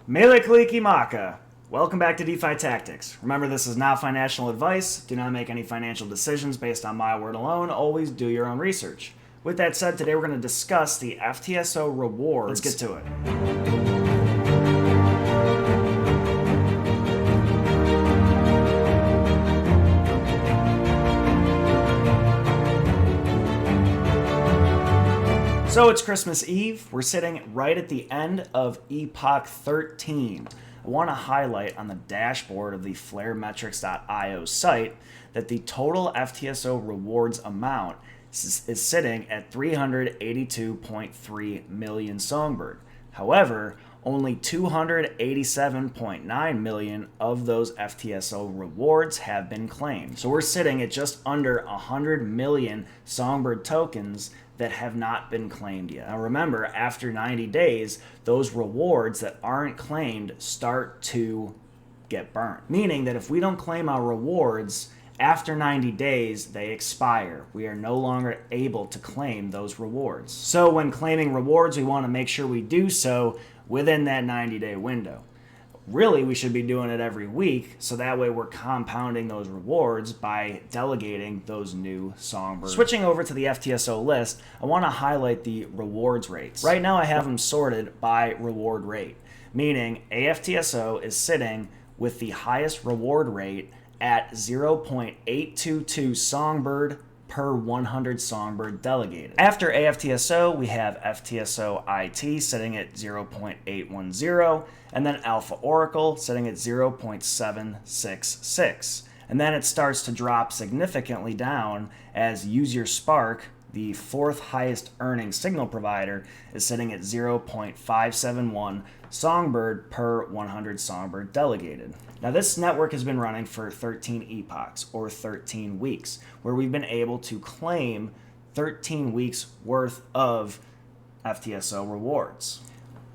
Mele Kalikimaka. Welcome back to DeFi Tactics. Remember, this is not financial advice. Do not make any financial decisions based on my word alone. Always do your own research. With that said, today we're going to discuss the FTSO rewards. Let's get to it. So it's Christmas Eve. We're sitting right at the end of Epoch 13. I want to highlight on the dashboard of the flaremetrics.io site that the total FTSO rewards amount is sitting at 382.3 million Songbird. However, only 287.9 million of those FTSO rewards have been claimed. So we're sitting at just under 100 million Songbird tokens that have not been claimed yet. Now remember, after 90 days, those rewards that aren't claimed start to get burnt. Meaning that if we don't claim our rewards, after 90 days, they expire. We are no longer able to claim those rewards. So when claiming rewards, we want to make sure we do so within that 90-day window. Really, we should be doing it every week, so that way we're compounding those rewards by delegating those new Songbirds. Switching over to the FTSO list, I want to highlight the rewards rates. Right now I have them sorted by reward rate, meaning AFTSO is sitting with the highest reward rate at 0.822 Songbird per 100 Songbird delegated. After AFTSO, we have FTSO IT sitting at 0.810, and then Alpha Oracle sitting at 0.766. And then it starts to drop significantly down as Use Your Spark, the fourth highest earning signal provider, is sitting at 0.571 Songbird per 100 Songbird delegated. Now this network has been running for 13 epochs, or 13 weeks, where we've been able to claim 13 weeks worth of FTSO rewards.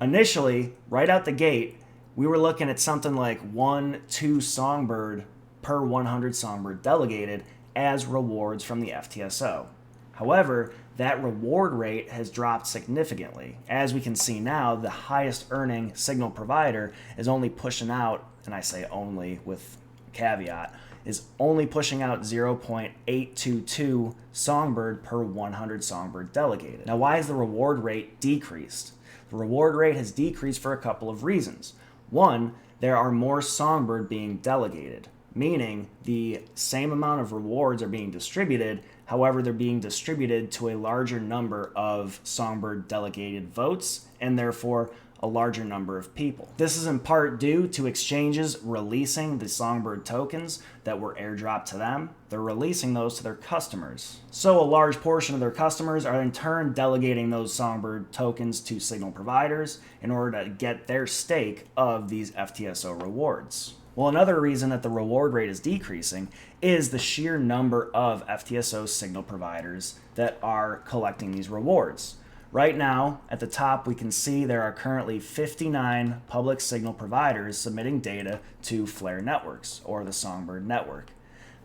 Initially, right out the gate, we were looking at something like 1-2 Songbird per 100 Songbird delegated as rewards from the FTSO. However, that reward rate has dropped significantly. As we can see now, the highest earning signal provider is only pushing out, and I say only with caveat, is only pushing out 0.822 Songbird per 100 Songbird delegated. Now, why has the reward rate decreased? The reward rate has decreased for a couple of reasons. One, there are more Songbird being delegated, meaning the same amount of rewards are being distributed. However, they're being distributed to a larger number of Songbird delegated votes, and therefore a larger number of people. This is in part due to exchanges releasing the Songbird tokens that were airdropped to them. They're releasing those to their customers. So a large portion of their customers are in turn delegating those Songbird tokens to signal providers in order to get their stake of these FTSO rewards. Well, another reason that the reward rate is decreasing is the sheer number of FTSO signal providers that are collecting these rewards. Right now, at the top, we can see there are currently 59 public signal providers submitting data to Flare Networks, or the Songbird network.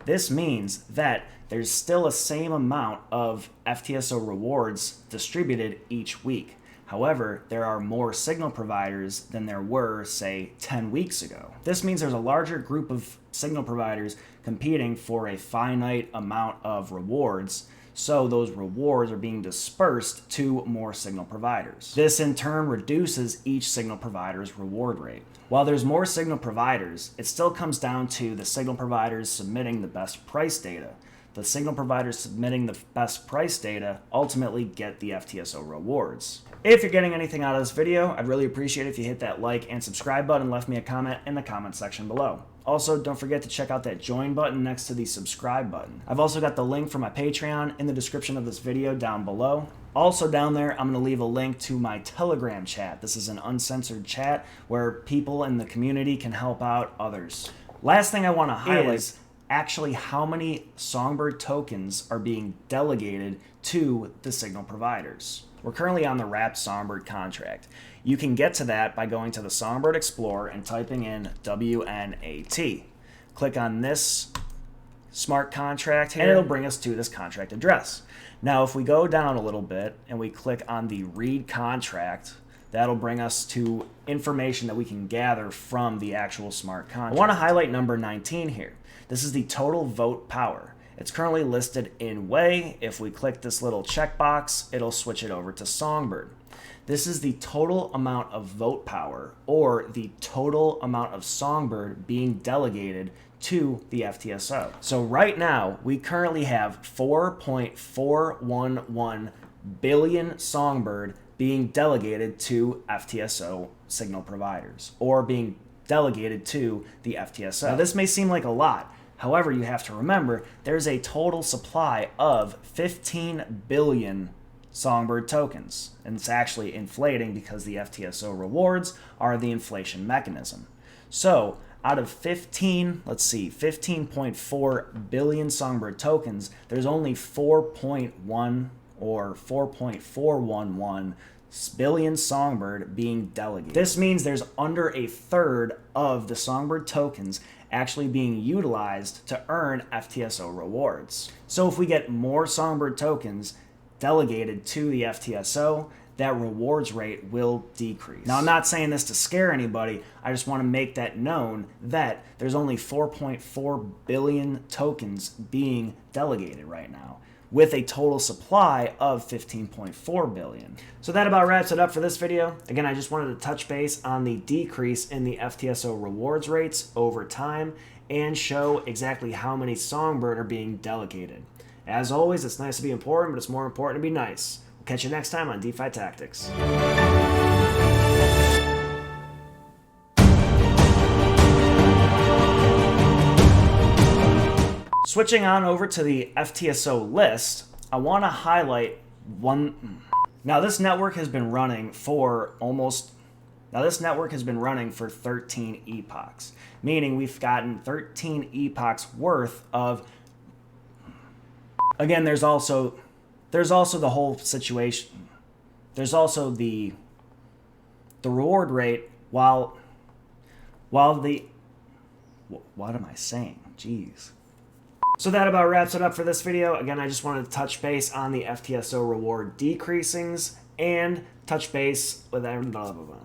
This means that there's still a same amount of FTSO rewards distributed each week. However, there are more signal providers than there were, say, 10 weeks ago. This means there's a larger group of signal providers competing for a finite amount of rewards, so those rewards are being dispersed to more signal providers. This in turn reduces each signal provider's reward rate. While there's more signal providers, it still comes down to the signal providers submitting the best price data. The signal providers submitting the best price data ultimately get the FTSO rewards. If you're getting anything out of this video, I'd really appreciate it if you hit that like and subscribe button and left me a comment in the comment section below. Also, don't forget to check out that join button next to the subscribe button. I've also got the link for my Patreon in the description of this video down below. Also down there, I'm going to leave a link to my Telegram chat. This is an uncensored chat where people in the community can help out others. Last thing I want to highlight is actually how many Songbird tokens are being delegated to the signal providers. We're currently on the wrapped Songbird contract. You can get to that by going to the Songbird Explorer and typing in WNAT. Click on this smart contract here, and it'll bring us to this contract address. Now, if we go down a little bit and we click on the read contract, that'll bring us to information that we can gather from the actual smart contract. I want to highlight number 19 here. This is the total vote power. It's currently listed in Way. If we click this little checkbox, it'll switch it over to Songbird. This is the total amount of vote power, or the total amount of Songbird being delegated to the FTSO. So right now, we currently have 4.411 billion Songbird being delegated to FTSO signal providers, or being delegated to the FTSO. Now, this may seem like a lot. However, you have to remember there's a total supply of 15 billion Songbird tokens, and it's actually inflating because the FTSO rewards are the inflation mechanism. So out of 15.4 billion Songbird tokens, there's only 4.1 or 4.411 billion Songbird being delegated. This means there's under a third of the Songbird tokens actually being utilized to earn FTSO rewards. So if we get more Songbird tokens delegated to the FTSO, that rewards rate will decrease. Now, I'm not saying this to scare anybody. I just want to make that known that there's only 4.4 billion tokens being delegated right now, with a total supply of 15.4 billion. So that about wraps it up for this video. Again, I just wanted to touch base on the decrease in the FTSO rewards rates over time and show exactly how many Songbird are being delegated. As always, it's nice to be important, but it's more important to be nice. We'll catch you next time on DeFi Tactics. Switching on over to the FTSO list, I want to highlight one. Now this network has been running for 13 epochs, meaning we've gotten 13 epochs worth of. Again, there's also the whole situation. There's also the reward rate while the what am I saying? Jeez. So that about wraps it up for this video. Again, I just wanted to touch base on the FTSO reward decreasings and touch base with blah, blah, blah.